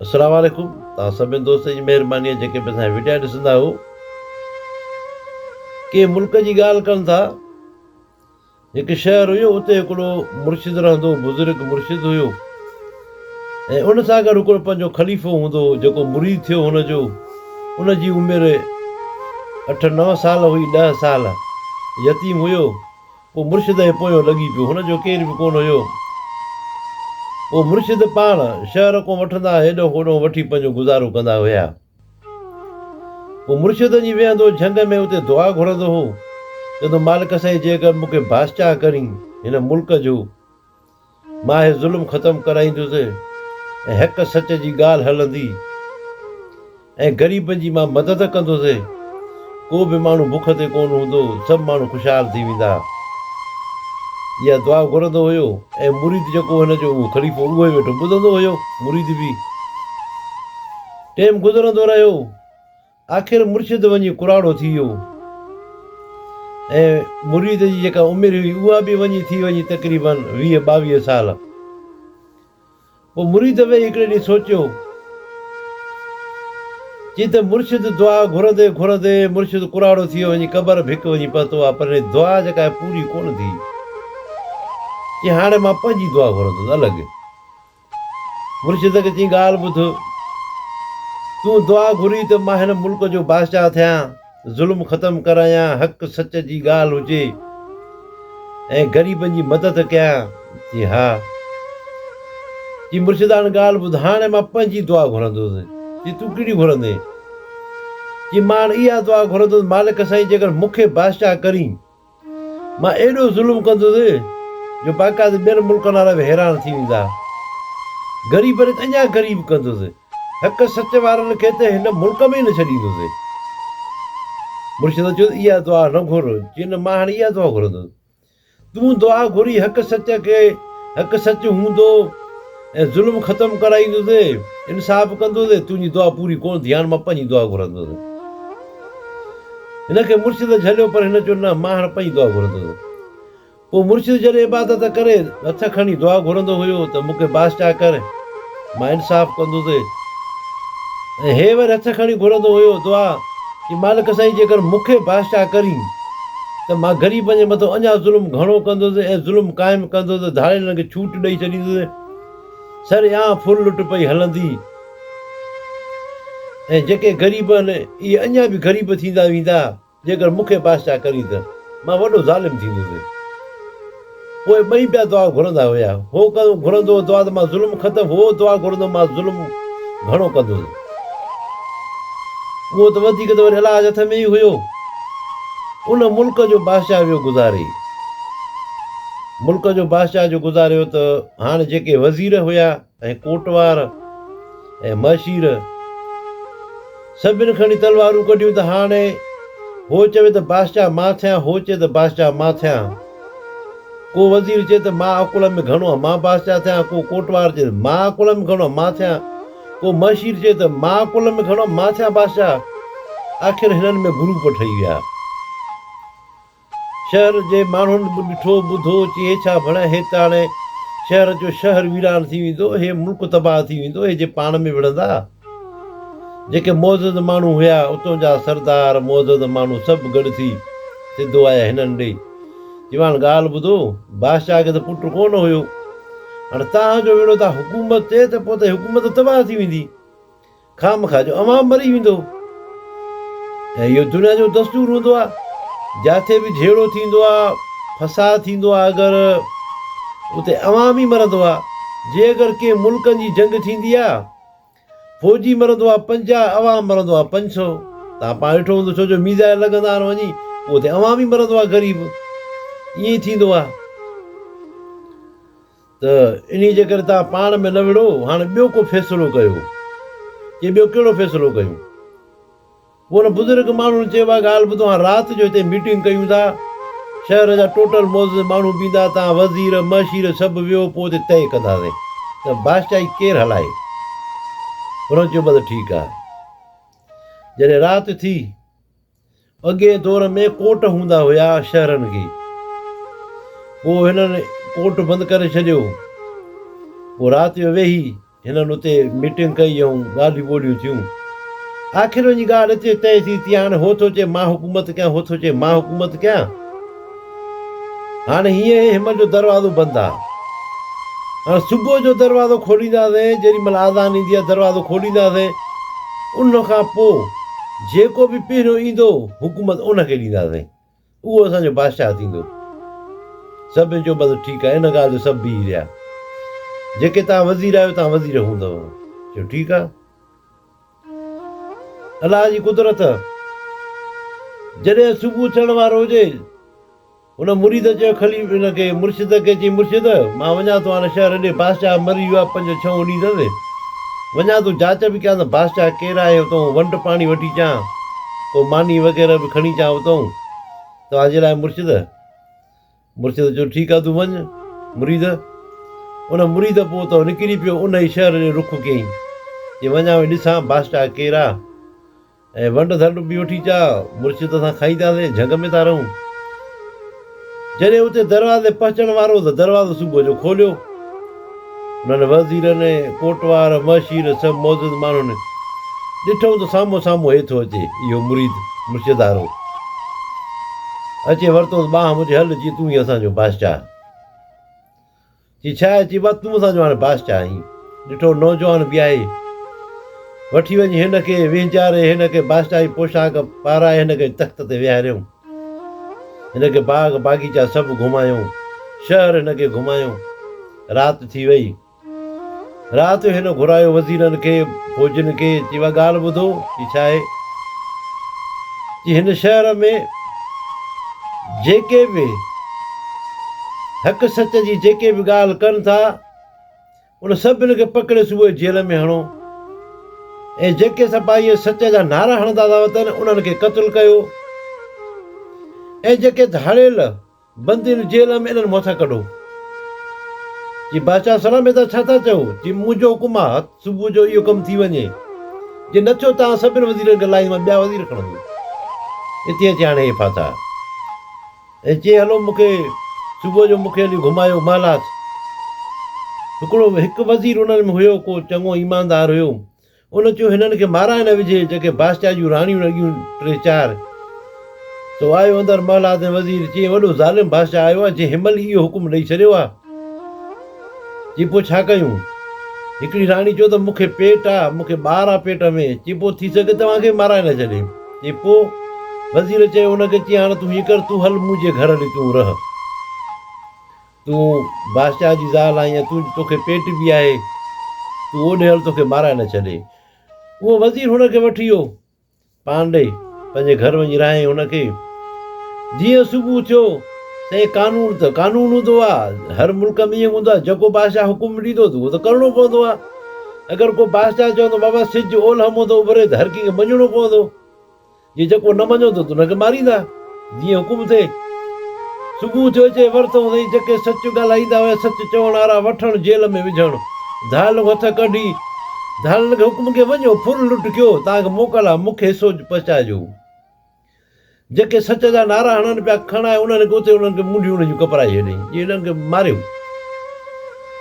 अस्सलाम वालेकुम। तव्हां सभिनी दोस्तनि जी महिरबानी आहे जेके बि असांजा वीडिया ॾिसंदा आहियो। कंहिं मुल्क जी ॻाल्हि कनि था। हिकु शहर हुयो, उते हिकिड़ो मुर्शिद रहंदो, बुज़ुर्ग मुर्शिद हुयो ऐं उन सां गॾु हिकिड़ो पंहिंजो ख़लीफ़ो हूंदो हो जेको मुरीद थियो हुनजो। उनजी उमिरि 8-9 साल हुई, 10 साल, यतीम हुयो। पोइ मुर्शिद जे पोयों लॻी पियो, हुनजो केरु बि कोन हुयो। पोइ मुर्शिद पाण शहर खां वठंदा, हेॾो होॾो वठी पंहिंजो गुज़ारो कंदा हुया। पोइ मुर्शिद जी वेहंदो झंग में, उते दुआ घुरंदो हो, चवंदो मालिक साईं जेकर मूंखे बादशाह करी हिन मुल्क जो, मां हे ज़ुल्म ख़तमु कराईंदुसि ऐं हक़ सच जी ॻाल्हि हलंदी ऐं ग़रीबनि जी मां मदद कंदुसि। को बि माण्हू बुख ते कोन हूंदो, सभु माण्हू ख़ुशहाल थी वेंदा। इहा दुआ घुरंदो हुयो ऐं मुरीद जेको हिनजो ख़लीफ़ो उहो ई वेठो ॿुधंदो हुयो। मुरीद बि टाइम गुज़रंदो रहियो। आख़िर मुर्शिद वञी कुराड़ो थी वियो ऐं मुरीद जी जेका उमिरि हुई उहा बि थी तक़रीबन 20-22 साल। पोइ मुरीद वेही हिकिड़े ॾींहुं सोचियो, चई त मुर्शिद दुआ घुरंदे घुरंदे मुर्शिद कुराड़ो थी वियो, वञी क़बर भिक वञी पतो आहे, पर दुआ जेका आहे पूरी कोन थी। चई हाणे मां पंहिंजी दुआ घुरंदुसि अलॻि। मुर्शिद खे चई ॻाल्हि ॿुध, तूं दुआ घुरी त मां हिन मुल्क जो बादशाह थियां, ज़ुल्म ख़तमु करायां, हक़ सच जी ॻाल्हि हुजे ऐं ग़रीबनि जी मदद कयां। चई हा। चई मुर्शिद हाणे ॻाल्हि ॿुध, हाणे मां पंहिंजी दुआ घुरंदुसि। चई तूं कहिड़ी घुरंदे? चई मां हाणे इहा दुआ घुरंदुसि, मालिक साईं जेकर मूंखे बादशाह करी, मां एॾो ज़ुल्म कंदुसि जो बाक़ाइदे ॿियनि मुल्कनि वारा बि हैरान थी वेंदा। ग़रीबनि खे अञा ग़रीब कंदुसि, हक़ सच वारनि खे त हिन मुल्क में ई न छॾींदुसि। मुर्शिद चयो इहा दुआ न घुर। चई न, मां हाणे इहा दुआ घुरंदुसि। तूं दुआ घुरी हक़ सच खे, हक़ सच हूंदो ऐं ज़ुल्म ख़तमु कराईंदुसि, इंसाफ़ कंदुसि, तुंहिंजी दुआ पूरी कोन थी, हाणे मां पंहिंजी दुआ घुरंदुसि। हिनखे मुर्शिद झलियो, पर हिन चयो न, मां हाणे पंहिंजी दुआ घुरंदुसि। पोइ मुर्शिद जॾहिं इबादत करे हथ खणी दुआ घुरंदो हुयो त मूंखे बादशाह कर, मां इंसाफ़ कंदुसि। ऐं हे वरी हथ खणी घुरंदो हुयो दुआ कि मालिक साईं जेकर मूंखे बादशाह करी त मां ग़रीबनि जे मथां अञा ज़ुल्म घणो कंदुसि ऐं ज़ुल्म क़ाइमु कंदुसि, धाड़ियुनि खे छूट ॾेई छॾींदुसि, सरेआम फुल लुट पई हलंदी ऐं जेके ग़रीब आहिनि इहे अञा बि ग़रीब थींदा वेंदा। जेकर मूंखे बादशाह करी त मां वॾो ज़ालिम थींदुसि। पोइ ॿई पिया दुआ घुरंदा हुया। हो घुरंदो दुआ त मां ज़ुल्म ख़तमु, हो दुआ घुरंदो मां ज़ुल्म घणो कंदुसि। उहो त वधीक त वरी अलाह जे हथ में ई हुयो। उन मुल्क जो बादशाह वियो गुज़ारे। मुल्क जो बादशाह जो गुज़ारियो त हाणे जेके वज़ीर हुया ऐं कोटवार ऐं मशीर सभिनि खणी तलवारूं कढियूं त हाणे हो चवे त बादशाह मां थियां, हो चए त बादशाह मां थियां। को वज़ीर चए त मां अकुल में घणो आहे, मां बादशाह थियां। को कोटवार चए मां अकुल में घणो आहे, मां थियां। को मशीर चए त मां अकुल में घणो आहे, मां थियां बादशाह। आख़िर हिननि में ग्रुप ठही विया। शहर जे माण्हुनि ॾिठो ॿुधो, चई हे छा भण, हे त हाणे शहर जो शहर वीरान थी वेंदो, हे मुल्क तबाह थी वेंदो, हे जे पाण में विढ़ंदा। जेके मोज़द माण्हू हुया, उतां जा सरदार मोज़द माण्हू सभु गॾु थी सिधो आया हिननि ॾे। चई हाणे ॻाल्हि ॿुधो, बादशाह खे त पुटु कोन हुयो, हाणे तव्हांजो विढ़ो था हुकूमत ते, त पोइ त हुकूमत तबाह थी वेंदी, खामखा जो अवाम मरी वेंदो। ऐं इहो दुनिया जो दस्तूर हूंदो आहे, जिथे बि झेड़ो थींदो आहे, फसाद थींदो आहे, अगरि उते अवाम ई मरंदो आहे। जे अगरि कंहिं मुल्कनि जी जंग थींदी आहे, फ़ौजी मरंदो आहे 50, अवाम मरंदो आहे 500। तव्हां पाण ॾिठो हूंदो, छो जो मीज़ाइल लॻंदा आहिनि वञी, उते अवाम ई मरंदो आहे ग़रीब। ईअं ई थींदो आहे। त इन जे करे तव्हां पाण में न विढ़ो, हाणे ॿियो को फ़ैसिलो कयो। कि ॿियो कहिड़ो फ़ैसिलो कयूं? पोइ हुन बुज़ुर्ग माण्हुनि चयो आहे ॻाल्हि ॿुधो, हाणे राति जो हिते मीटिंग कयूं था, शहर जा टोटल मोज़ माण्हू बींदा, तव्हां वज़ीर मशीर सभु वियो, पोइ हुते तय कंदासीं त बादशाही केरु हलाए। हुन चयो बसि ठीकु आहे। जॾहिं राति थी, अॻे दौर में कोर्ट हूंदा हुया शहरनि खे, पोइ हिननि कोर्ट बंदि करे छॾियो। पोइ राति जो वेही हिननि उते मीटिंग कई ऐं ॻाल्हियूं ॿोलियूं थियूं। आख़िर वञी ॻाल्हि हिते तइ थी थी हाणे हो थो चए मां हुकूमत कयां, हो थो चए मां हुकूमत कयां। हाणे हीअं हिनमहिल जो दरवाज़ो बंदि आहे। हाणे सुबुह जो दरवाज़ो खोलींदासीं, जेॾीमहिल आज़ान ईंदी आहे दरवाज़ो खोलींदासीं, उन खां पोइ जेको बि पहिरियों ईंदो हुकूमत उनखे ॾींदासीं, उहो असांजो बादशाह थींदो। सभिनि चयो बसि ठीकु आहे, इन ॻाल्हि जो सभु बीही रहिया। जेके तव्हां वज़ीर आहियो तव्हां वज़ीर हूंदव। चयो ठीकु आहे। अलाह जी कुदरत, जॾहिं सुबुह थियण वारो हुजे, हुन मुरीद चयो ख़ाली हिनखे मुर्शिद खे चई मुर्शिद मां वञा थो हाणे शहर ॾे, बादशाह मरी वियो आहे 5-6 ॾींहं, वञा थो जांच बि कयां त बादशाह केरु आहे उतां, वंड पाणी वठी अचां, को मानी वग़ैरह बि खणी अचां उतां तव्हांजे लाइ। मुर्शिद चयो ठीकु आहे तूं वञु मुरीद। उन मुरीद पोइ त निकिरी पियो, उन ई शहर ॾे रुख कयईं की वञा वञी ॾिसां बादशाह केरु आहे ऐं वंड धंड बि वठी अचां, मुर्शिद सां खाईंदासीं, झंग में था रहूं। जॾहिं उते दरवाज़े पहुचण वारो त दरवाज़ो सुबुह जो खोलियो। उन्हनि वज़ीरनि कोटवार मशीर सभु मौजूदु माण्हुनि ॾिठो त साम्हूं साम्हूं हेठो अचे इहो मुरीद मुर्शिदारो अचे, वरितो ॿांह मुंहिंजे हल जी तूं ई असांजो बादशाह। चई छा आहे? चई बस तूं असांजो हाणे बादशाह आहीं। ॾिठो नौजवान बि आहे, वठी वञी हिनखे विञारे, हिनखे बादशाह जी पोशाक पाराए, हिनखे तख़्त ते विहारियऊं, हिनखे बाग़ बाग़ीचा सभु घुमायूं, शहर हिनखे घुमायूं। राति थी वई। राति जो हिन घुरायो वज़ीरनि खे, फौजियुनि खे, चई उहा ॻाल्हि ॿुधो। चई छा आहे? चई हिन शहर में जेके बि हक़ सच जी जेके बि ॻाल्हि कनि था, उन सभिनि खे पकिड़े सुबुह जेल में हणो, ऐं जेके सफ़ा सच जा नारा हणंदा था वतनि उन्हनि खे क़त्ल कयो, ऐं जेके धाड़ियल बंदियुनि जेल में इन्हनि मथां कढो। जी बादशाह सलाम में छा था चओ? जी मुंहिंजो हुकुम आहे सुबुह जो इहो कमु थी वञे, जे नथो तव्हां सभिनि वज़ीरनि खे लाइन मां ॿिया वज़ीर खणंदो। हिते अची हाणे हे फाथा ऐं चई हलो मूंखे सुबुह जो मूंखे हली घुमायो महलात। हिकु वज़ीर उन्हनि में हुयो, को चङो ईमानदार हुयो। उन चयो हिननि खे माराए न विझे, जेके बादशाह जूं राणियूं लॻियूं 3-4। तो आयो अंदरि महलात ऐं वज़ीर, चई वॾो ज़ालिम बादशाह आयो आहे, जे हिनमहिल इहो हुकुम ॾेई छॾियो आहे। चई पोइ छा कयूं? हिकिड़ी राणी चयो त मूंखे पेट आहे, मूंखे ॿार आहे पेट में। चई पोइ थी सघे तव्हांखे माराए न छॾे। चई पोइ वज़ीर चयो हुनखे, चई हाणे तूं हीअं कर, तूं हल मुंहिंजे घर में तूं रह, तूं बादशाह जी ज़ाल आहीं, तोखे पेट बि आहे, तूं ओॾे हल, तोखे माराए न छॾे। उहो वज़ीर हुनखे वठी वियो पाण ॾे, पंहिंजे घर वञी रहाईं हुनखे। जीअं सुबुह थियो त कानून त कानून हूंदो आहे, हर मुल्क में ईअं हूंदो आहे, जेको बादशाह हुकुम ॾींदो त उहो त करिणो पवंदो आहे। अगरि को बादशाह चवंदो बाबा सिज ओलह मों थो उभरे, त हर कंहिंखे मञिणो पवंदो। जे जेको न मञंदो त हुनखे मारींदा, जीअं हुकुम थिए। सुबुह थियो अचे, वरितो साईं जेके सच ॻाल्हाईंदा हुआ, सच चवण वारा वठणु जेल में विझणु, धाल हथ कढी धालनि खे हुकुम खे वञो फुल लुट कयो, तव्हांखे मोकल आहे, मूंखे हिसो पहुचाइजो। जेके सच जा नारा हणनि पिया खणाए, उन्हनि खे उते उन्हनि खे मुंडियूं उन्हनि जूं कपराए छॾियईं, जीअं हिननि खे मारियो।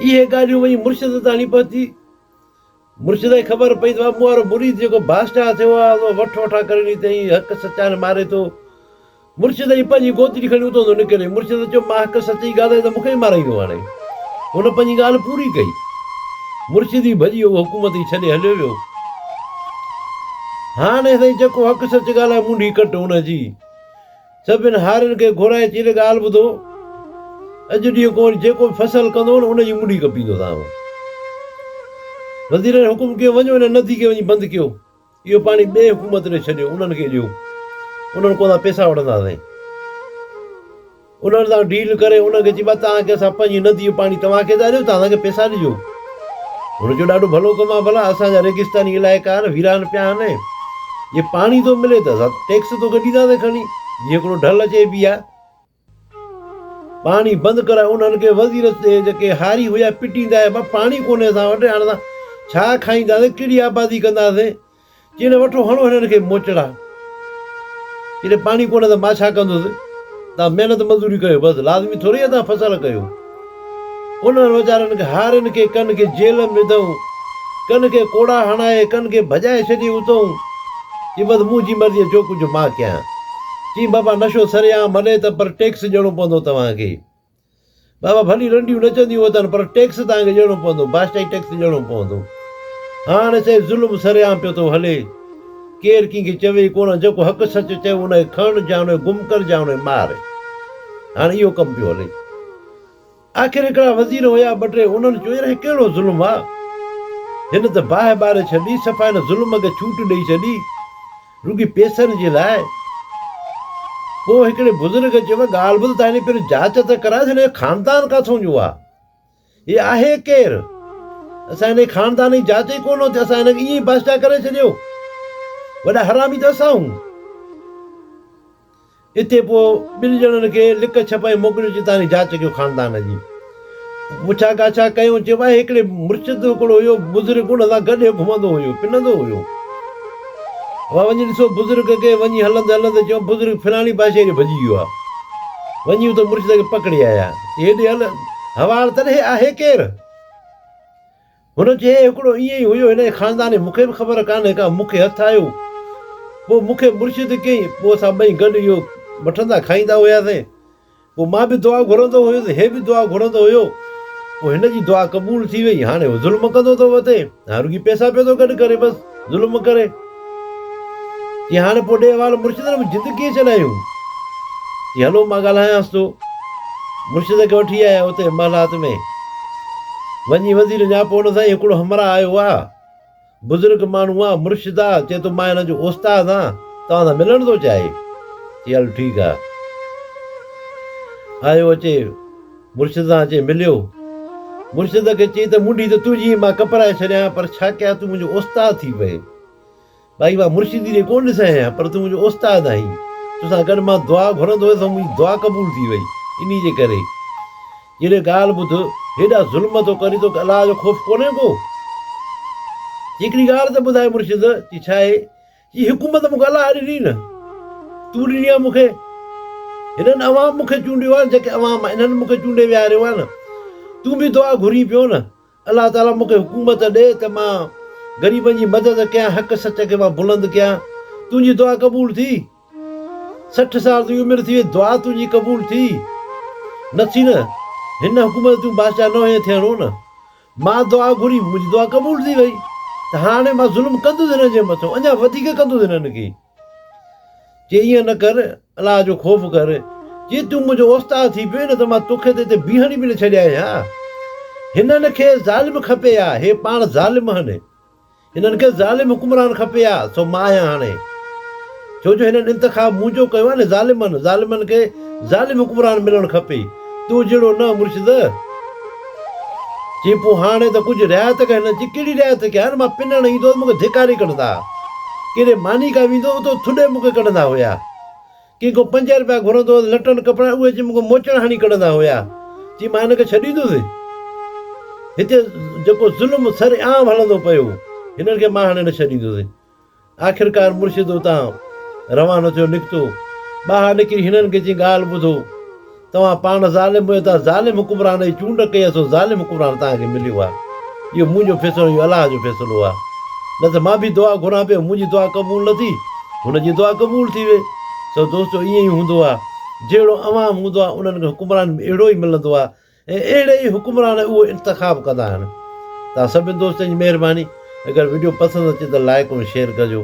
इहे ॻाल्हियूं वञी मुर्शिद ताणी पहुती। मुर्शिद खे ख़बर पई त मूं वारो मुरीद जेको बादशाह थियो आहे, वठ वठा करे ॾिनी अथई, हक़ सचा मारे थो। मुर्शिद जी पंहिंजी गोदड़ी खणी उतां थो निकिरे। मुर्शिद चयो मां हक़ सच जी ॻाल्हि त मूंखे ई माराईंदो। हाणे हुन पंहिंजी ॻाल्हि पूरी कई। मुर्शिद ई भॼी वियो, हुकूमत ई छॾे हलियो वियो। हाणे साईं जेको हक़ सच ॻाल्हाए मुंडी कट हुनजी। सभिनि हारियुनि खे घुराए चई ॻाल्हि ॿुधो, अॼु ॾींहुं को जेको फसल कंदो न उनजी मुंडी कपींदो तव्हां। वज़ीर हुकुम कयो वञो हिन नदी खे वञी बंदि कयो, इहो पाणी ॿिए हुकूमत ॾे छॾियो, उन्हनि खे ॾियो, उन्हनि को पैसा वठंदासीं। उन्हनि सां डील करे उनखे चई तव्हांखे असां पंहिंजी नदी जो पाणी तव्हांखे था ॾियूं, तव्हां असांखे पैसा ॾिजो। हुन चयो ॾाढो भलो कमु आहे, भला असांजा रेगिस्तानी इलाइक़ा आहिनि, वीरान पिया आहिनि, जे पाणी थो मिले त असां टैक्स तो ॾींदासीं खणी, जीअं हिकिड़ो ढल चइबी आहे। पाणी बंदि कराए उन्हनि खे वज़ीर ते जेके हारी हुया पिटींदा, पाणी कोन्हे असां वटि, हाणे असां छा खाईंदासीं, कहिड़ी आबादी कंदासीं। चई वठो हणो हिननि खे मोचड़ा, चई पाणी कोन्हे त मां छा कंदुसि, तव्हां महिनत मज़दूरी कयो, बसि लाज़मी थोरी आहे तव्हां फसल कयो। उन्हनि वीचारनि खे हारियुनि खे कनि खे जेल में विधऊं, कन खे कोड़ा हणाए कन खे भॼाए छॾी उतां चई बसि मुंहिंजी मर्ज़ी जो कुझु मां कयां। चई बाबा नशो सरेआम हले त पर टैक्स ॾियणो पवंदो तव्हांखे। बाबा भली रंडियूं नचंदियूं अथनि पर टैक्स तव्हांखे ॾियणो पवंदो, बादशाही टैक्स ॾियणो पवंदो। हाणे चए ज़ुल्म सरेआम पियो थो हले, केरु कंहिंखे चवे कोन, जेको हक़ सच चयो उनखे खण जा उनखे गुम कर जा उनखे मार। हाणे इहो कमु पियो हले। आख़िर हिकिड़ा वज़ीर हुया ॿ टे, उन्हनि चयो यार हे कहिड़ो ज़ुल्म आहे, हिन त बाहि ॿारे छॾी, सफ़ा हिन ज़ुल्म खे छूट ॾेई छॾी रुॻी पैसनि जे लाइ। पोइ हिकिड़े बुज़ुर्ग चयो ॻाल्हि ॿुध, तव्हां पहिरियों जांच त कराए हिन जो ख़ानदान किथां जो आहे, हे आहे केरु, असां हिन ख़ानदान जी जांच ई कोन थिए, असां हिनखे ईअं ई बादशाह करे छॾियो, वॾा हरामी त असां आहियूं। हिते पोइ ॿिनि ॼणनि खे लिक छपाई मोकिलियो, चई तव्हांजी जांच कयो ख़ानदान जी। पुछा काछा कयूं, चयो भाई हिकिड़े मुर्शिद हिकिड़ो हुयो बुज़ुर्ग, उन सां गॾु घुमंदो हुयो, पिनंदो हुयो। वञी ॾिसो बुज़ुर्ग खे, वञी हलंदे हलंदे चयो बुज़ुर्ग फलाणी बादशाह ॾे भॼी वियो आहे। वञी त मुर्शिद खे पकड़े आया, हेॾे हल हवाल तॾहिं हे आहे केरु। हुन चए हिकिड़ो ईअं ई हुयो हिन जे ख़ानदान, मूंखे बि ख़बर कान्हे का, मूंखे हथु आयो, पोइ मूंखे मुर्शिद कयईं, पोइ असां ॿई गॾु इहो वठंदा खाईंदा हुआसीं। पोइ मां बि दुआ घुरंदो हुयुसि, हे बि दुआ घुरंदो हुयो, पोइ हिन जी दुआ क़बूल थी वई। हाणे उहो ज़ुल्म कंदो थो वधे, हाणे रुॻी पैसा पियो थो गॾु करे, बसि ज़ुल्म करे। की हाणे पोइ ॾे हवाल मुर्शिद में ज़िंदगी चलायूं, की हलो मां ॻाल्हायांसि थो। मुर्शिद खे वठी आया हुते महलात में, वञी वज़ीर जा पोइ हुन सां हिकिड़ो हमरा आयो आहे, बुज़ुर्ग माण्हू आहे, मुर्शिद आहे, चए थो मां हिन जो उस्ताद आहियां, तव्हां सां मिलण थो चाहे। चई हल ठीकु आहे। आयो अचे मुर्शिद सां अचे मिलियो, मुर्शिद खे चई त मुंडी त तुंहिंजी मां कपराए छॾियां, पर छा कयां, तूं मुंहिंजो उस्ताद थी पए। भाई मां मुर्शिदी ॾे कोन ॾिसां आहियां, पर तूं मुंहिंजो उस्ताद आहीं, तोसां गॾु मां दुआ घुरंदो हुयुसि, मुंहिंजी दुआ क़बूल थी वई। इन जे करे जॾहिं ॻाल्हि ॿुध, हेॾा ज़ुल्म थो करे, तोखे अलाह जो ख़ौफ़ कोन्हे को। हिकिड़ी ॻाल्हि त ॿुधाए मुर्शिद, की छा आहे, की हुकूमत मूंखे अलाह ॾिनी न, तूं ॾिनी आहे मूंखे, हिननि अवाम मूंखे चूंडियो आहे, जेके अवाम आहे इन्हनि मूंखे चूंडे विहारियो आहे न। तूं बि दुआ घुरी पियो न, अलाह ताला मूंखे हुकूमत ॾे त मां ग़रीबनि जी मदद कयां, हक़ सच खे मां बुलंद कयां। तुंहिंजी दुआ क़बूल थी, 60 साल जी उमिरि थी वई, दुआ तुंहिंजी क़बूल थी न थी न, हिन हुकूमत तूं बादशाह न हुए थियणो न, मां दुआ घुरी, मुंहिंजी दुआ क़बूल थी वई, त हाणे मां ज़ुल्म कंदुसि हिन जे मथां, अञा वधीक कंदुसि हिननि खे। चई ईअं न कर, अलाह जो ख़ौफ़ कर, जे तूं मुंहिंजो उस्ताद थी पियो न त मां तोखे त हिते बीहण बि न छॾियां हा। हिननि खे ज़ालिम खपे हा, हे पाण ज़ालिम आहिनि, हिननि खे ज़ालिम हुकुमरान खपे हा, सो मां आहियां हाणे। छो जो हिननि इंतिखाब मुंहिंजो कयो आहे न, ज़ालिमनि खे ज़ालिम हुकुमरान मिलणु खपे, तूं जहिड़ो न मुर्शिद। चई पोइ हाणे त कुझु रिआयत कया, हिन जी कहिड़ी रिआयत कया, मां पिनण ईंदो मूंखे धिकारी कढंदा, केॾे मानी का वेंदो उतो थुॾे मूंखे कढंदा हुया, कंहिंखां 5 रुपया घुरंदो हुओ लटनि कपिड़ा, उहे अची मूंखे मोचण हणी कढंदा हुया। चई मां हिनखे छॾींदुसि, हिते जेको ज़ुल्म सरेआम हलंदो पियो, हिननि खे मां हाणे न छॾींदुसि। आख़िरकार मुर्शिद उतां रवानो थियो, निकितो, ॿाहिरि निकिरी हिननि खे चई ॻाल्हि ॿुधो, तव्हां पाण ज़ालिम हुयो, तव्हां ज़ालिम हुकुमरान जी चूंड कई आहे, सो ज़ालिम हुकुमरान तव्हांखे मिलियो आहे। इहो मुंहिंजो फ़ैसिलो, इहो अलाह जो फ़ैसिलो आहे, न त मां बि दुआ घुरां पियो, मुंहिंजी दुआ क़बूल न थी, हुनजी दुआ क़बूल थी वई। सो दोस्तो ईअं ई हूंदो आहे, जहिड़ो अवाम हूंदो आहे उन्हनि खे हुकुमरान बि अहिड़ो ई मिलंदो आहे, ऐं अहिड़े ई हुकुमरान उहो इंतिखाब कंदा आहिनि। तव्हां सभिनी दोस्तनि जी महिरबानी, अगरि वीडियो पसंदि अचे त लाइक ऐं शेयर कजो।